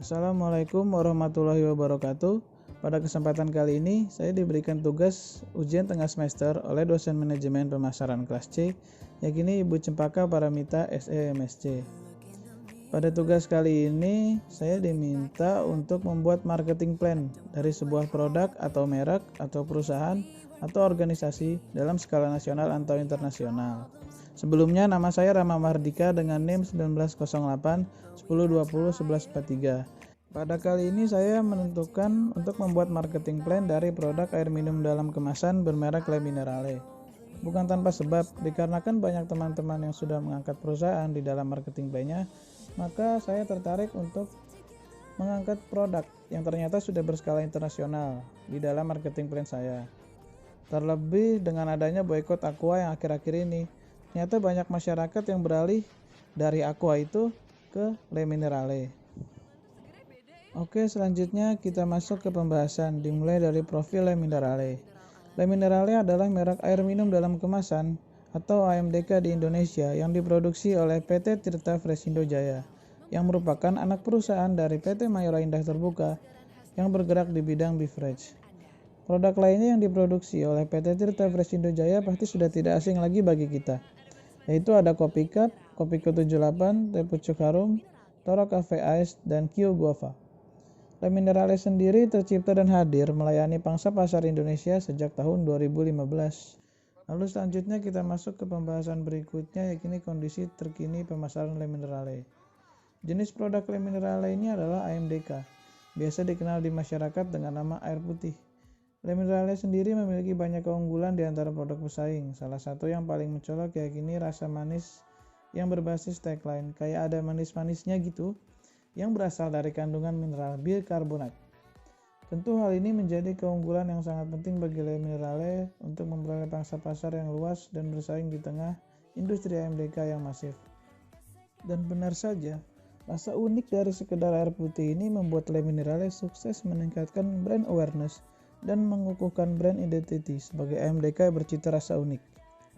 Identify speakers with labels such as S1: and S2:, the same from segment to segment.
S1: Assalamualaikum warahmatullahi wabarakatuh. Pada kesempatan kali ini, saya diberikan tugas ujian tengah semester oleh dosen manajemen pemasaran kelas C, yakni Ibu Cempaka Paramita SE/MSc. Pada tugas kali ini, saya diminta untuk membuat marketing plan dari sebuah produk atau merek atau perusahaan atau organisasi dalam skala nasional atau internasional. Sebelumnya nama saya Rama Mahardika dengan NIM 1908 1020 1143. Pada kali ini saya menentukan untuk membuat marketing plan dari produk air minum dalam kemasan bermerek Le Minerale. Bukan tanpa sebab, dikarenakan banyak teman-teman yang sudah mengangkat perusahaan di dalam marketing plan-nya, maka saya tertarik untuk mengangkat produk yang ternyata sudah berskala internasional di dalam marketing plan saya. Terlebih dengan adanya boykot Aqua yang akhir-akhir ini, ternyata banyak masyarakat yang beralih dari Aqua itu ke Le Minerale. Oke, selanjutnya kita masuk ke pembahasan, dimulai dari profil Le Minerale. Le Minerale adalah merek air minum dalam kemasan atau AMDK di Indonesia yang diproduksi oleh PT Tirta Fresindo Jaya, yang merupakan anak perusahaan dari PT Mayora Indah Terbuka yang bergerak di bidang beverage. Produk lainnya yang diproduksi oleh PT Tirta Fresindo Jaya pasti sudah tidak asing lagi bagi kita, yaitu ada Kopi Cup, Kopiko 78, Teh Pucuk Harum, Toro Cafe Ice, dan Kio Guava. Le Minerale sendiri tercipta dan hadir melayani pangsa pasar Indonesia sejak tahun 2015. Lalu selanjutnya kita masuk ke pembahasan berikutnya, yakni kondisi terkini pemasaran Le Minerale. Jenis produk Le Minerale ini adalah AMDK, biasa dikenal di masyarakat dengan nama air putih. Le Minerale sendiri memiliki banyak keunggulan di antara produk pesaing. Salah satu yang paling mencolok yakni rasa manis yang berbasis tagline, kayak ada manis-manisnya gitu, yang berasal dari kandungan mineral bikarbonat. Tentu hal ini menjadi keunggulan yang sangat penting bagi Le Minerale untuk memperoleh pangsa pasar yang luas dan bersaing di tengah industri AMDK yang masif. Dan benar saja, rasa unik dari sekedar air putih ini membuat Le Minerale sukses meningkatkan brand awareness dan mengukuhkan brand identity sebagai AMDK bercita rasa unik.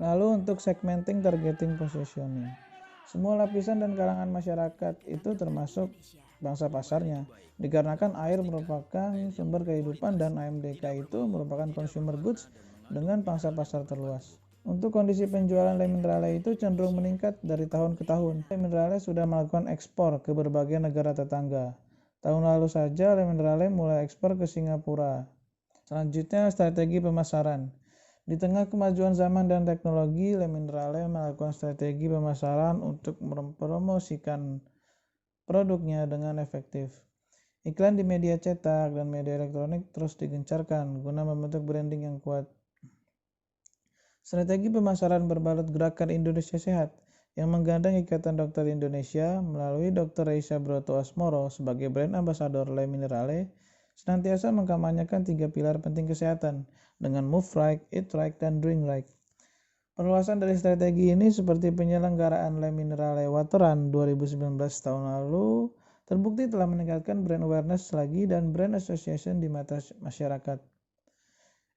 S1: Lalu untuk segmenting targeting positioning. Semua lapisan dan kalangan masyarakat itu termasuk bangsa pasarnya, dikarenakan air merupakan sumber kehidupan dan AMDK itu merupakan consumer goods dengan pangsa pasar terluas. Untuk kondisi penjualan Le Minerale itu cenderung meningkat dari tahun ke tahun. Le Minerale sudah melakukan ekspor ke berbagai negara tetangga. Tahun lalu saja Le Minerale mulai ekspor ke Singapura. Selanjutnya, strategi pemasaran. Di tengah kemajuan zaman dan teknologi, Le Minerale melakukan strategi pemasaran untuk mempromosikan produknya dengan efektif. Iklan di media cetak dan media elektronik terus digencarkan guna membentuk branding yang kuat. Strategi pemasaran berbalut gerakan Indonesia Sehat yang menggandeng Ikatan Dokter Indonesia melalui Dr. Reisa Broto Asmoro sebagai brand ambassador Le Minerale senantiasa mengkampanyekan 3 pilar penting kesehatan dengan Move Right, Eat Right, dan Drink Right. Perluasan dari strategi ini seperti penyelenggaraan Le Minerale Wateran 2019 tahun lalu terbukti telah meningkatkan brand awareness lagi dan brand association di mata masyarakat.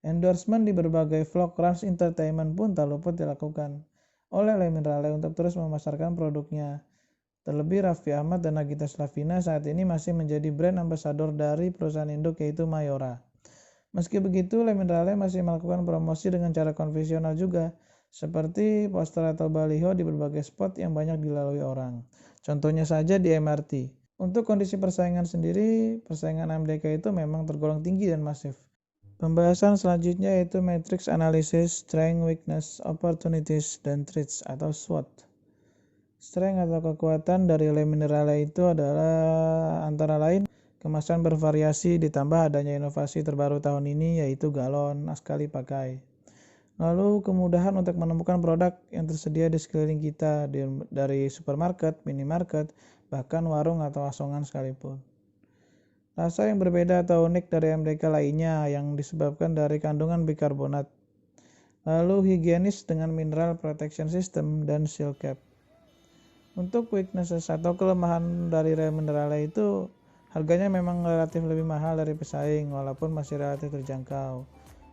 S1: Endorsement di berbagai vlog Rans Entertainment pun tak luput dilakukan oleh Le Minerale untuk terus memasarkan produknya. Terlebih Raffi Ahmad dan Nagita Slavina saat ini masih menjadi brand ambassador dari perusahaan induk yaitu Mayora. Meski begitu, Le Minerale masih melakukan promosi dengan cara konvensional juga, seperti poster atau baliho di berbagai spot yang banyak dilalui orang. Contohnya saja di MRT. Untuk kondisi persaingan sendiri, persaingan AMDK itu memang tergolong tinggi dan masif. Pembahasan selanjutnya yaitu Matrix Analysis, Strength, Weakness, Opportunities, dan Threats atau SWOT. Strength atau kekuatan dari Le Minerale itu adalah antara lain kemasan bervariasi ditambah adanya inovasi terbaru tahun ini yaitu galon sekali pakai. Lalu kemudahan untuk menemukan produk yang tersedia di sekeliling kita dari supermarket, minimarket, bahkan warung atau asongan sekalipun. Rasa yang berbeda atau unik dari MDK lainnya yang disebabkan dari kandungan bikarbonat. Lalu higienis dengan mineral protection system dan seal cap. Untuk weaknesses atau kelemahan dari Le Minerale itu harganya memang relatif lebih mahal dari pesaing walaupun masih relatif terjangkau.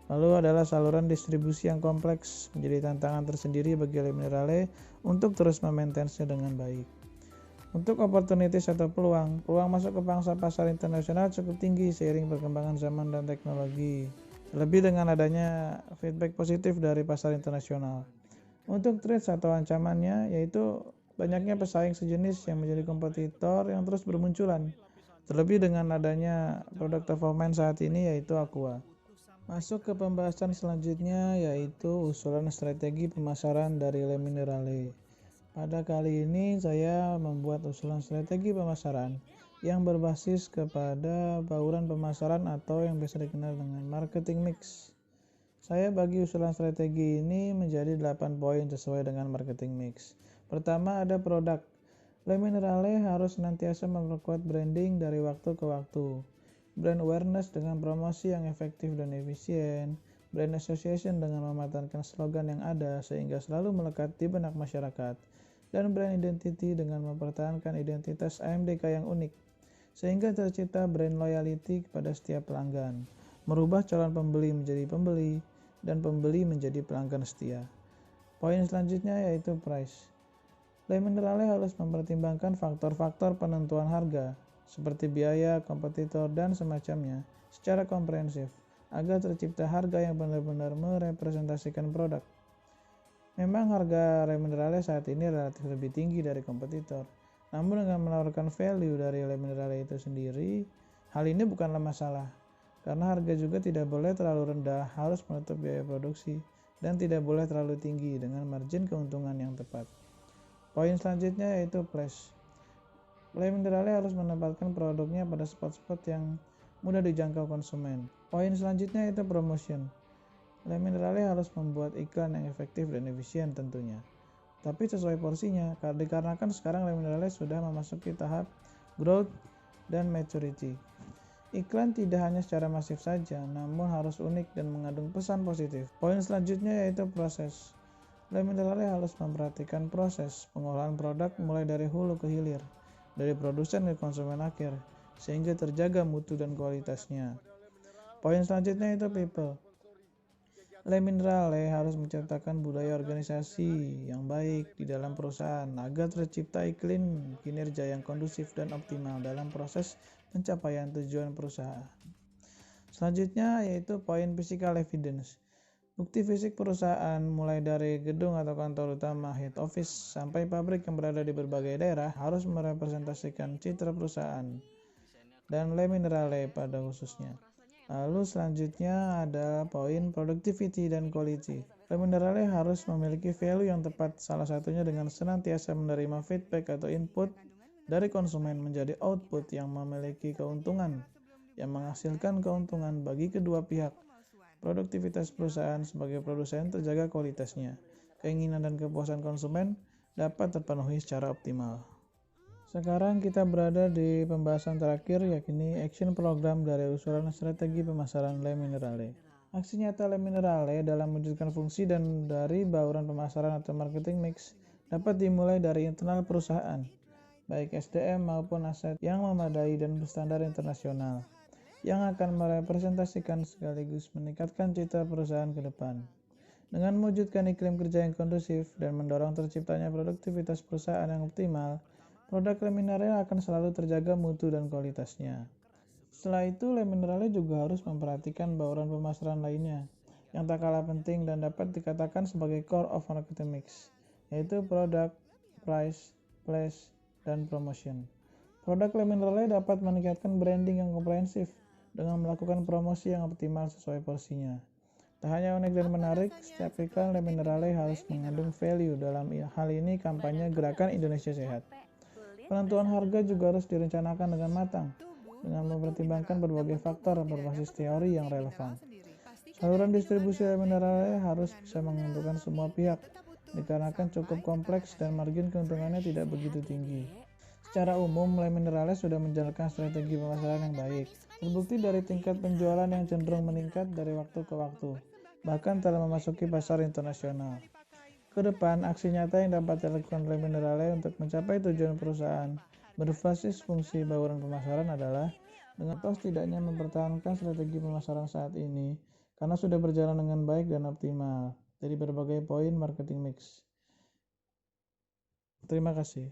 S1: Lalu adalah saluran distribusi yang kompleks menjadi tantangan tersendiri bagi Le Minerale untuk terus memaintennya dengan baik. Untuk opportunities atau peluang masuk ke pangsa pasar internasional cukup tinggi seiring perkembangan zaman dan teknologi. Terlebih dengan adanya feedback positif dari pasar internasional. Untuk threats atau ancamannya yaitu banyaknya pesaing sejenis yang menjadi kompetitor yang terus bermunculan. Terlebih dengan adanya produk top of mind saat ini yaitu Aqua. Masuk ke pembahasan selanjutnya yaitu usulan strategi pemasaran dari Le Minerale. Pada kali ini saya membuat usulan strategi pemasaran yang berbasis kepada bauran pemasaran atau yang biasa dikenal dengan marketing mix. Saya bagi usulan strategi ini menjadi 8 poin sesuai dengan marketing mix. Pertama ada produk. Le Minerale harus senantiasa memperkuat branding dari waktu ke waktu. Brand awareness dengan promosi yang efektif dan efisien. Brand association dengan mematangkan slogan yang ada sehingga selalu melekat di benak masyarakat. Dan brand identity dengan mempertahankan identitas AMDK yang unik, sehingga tercipta brand loyalty kepada setiap pelanggan, merubah calon pembeli menjadi pembeli, dan pembeli menjadi pelanggan setia. Poin selanjutnya yaitu price. Le Minerale harus mempertimbangkan faktor-faktor penentuan harga, seperti biaya, kompetitor, dan semacamnya, secara komprehensif, agar tercipta harga yang benar-benar merepresentasikan produk. Memang harga Le Minerale saat ini relatif lebih tinggi dari kompetitor. Namun dengan menawarkan value dari Le Minerale itu sendiri, hal ini bukanlah masalah. Karena harga juga tidak boleh terlalu rendah, harus menutup biaya produksi, dan tidak boleh terlalu tinggi dengan margin keuntungan yang tepat. Poin selanjutnya yaitu place. Le Minerale harus menempatkan produknya pada spot-spot yang mudah dijangkau konsumen. Poin selanjutnya yaitu promotion. Le Minerale harus membuat iklan yang efektif dan efisien tentunya, tapi sesuai porsinya, dikarenakan sekarang Le Minerale sudah memasuki tahap growth dan maturity. Iklan tidak hanya secara masif saja, namun harus unik dan mengandung pesan positif. Poin selanjutnya yaitu proses. Le Minerale harus memperhatikan proses pengolahan produk mulai dari hulu ke hilir, dari produsen ke konsumen akhir, sehingga terjaga mutu dan kualitasnya. Poin selanjutnya itu people. Le Minerale harus menciptakan budaya organisasi yang baik di dalam perusahaan agar tercipta iklim kinerja yang kondusif dan optimal dalam proses pencapaian tujuan perusahaan. Selanjutnya yaitu poin physical evidence. Bukti fisik perusahaan mulai dari gedung atau kantor utama head office sampai pabrik yang berada di berbagai daerah harus merepresentasikan citra perusahaan dan Le Minerale pada khususnya. Lalu selanjutnya ada poin productivity dan quality. Le Minerale harus memiliki value yang tepat, salah satunya dengan senantiasa menerima feedback atau input dari konsumen menjadi output yang memiliki keuntungan, yang menghasilkan keuntungan bagi kedua pihak. Produktivitas perusahaan sebagai produsen terjaga kualitasnya. Keinginan dan kepuasan konsumen dapat terpenuhi secara optimal. Sekarang kita berada di pembahasan terakhir yakni action program dari usulan strategi pemasaran Le Minerale. Aksi nyata Le Minerale dalam mewujudkan fungsi dan dari bauran pemasaran atau marketing mix dapat dimulai dari internal perusahaan, baik SDM maupun aset yang memadai dan berstandar internasional, yang akan merepresentasikan sekaligus meningkatkan citra perusahaan ke depan. Dengan mewujudkan iklim kerja yang kondusif dan mendorong terciptanya produktivitas perusahaan yang optimal, produk Le Minerale akan selalu terjaga mutu dan kualitasnya. Setelah itu, Le Minerale juga harus memperhatikan bauran pemasaran lainnya yang tak kalah penting dan dapat dikatakan sebagai core of marketing mix, yaitu produk, price, place, dan promotion. Produk Le Minerale dapat meningkatkan branding yang komprehensif dengan melakukan promosi yang optimal sesuai porsinya. Tak hanya unik dan menarik, setiap iklan Le Minerale harus mengandung value. Dalam hal ini kampanye Gerakan Indonesia Sehat. Penentuan harga juga harus direncanakan dengan matang, dengan mempertimbangkan berbagai faktor berbasis teori yang relevan. Saluran distribusi Le Minerale harus bisa menguntungkan semua pihak, dikarenakan cukup kompleks dan margin keuntungannya tidak begitu tinggi. Secara umum, Le Minerale sudah menjalankan strategi pemasaran yang baik, terbukti dari tingkat penjualan yang cenderung meningkat dari waktu ke waktu, bahkan telah memasuki pasar internasional. Ke depan, aksi nyata yang dapat dilakukan Le Minerale untuk mencapai tujuan perusahaan berbasis fungsi bauran pemasaran adalah dengan setidaknya mempertahankan strategi pemasaran saat ini karena sudah berjalan dengan baik dan optimal dari berbagai poin marketing mix. Terima kasih.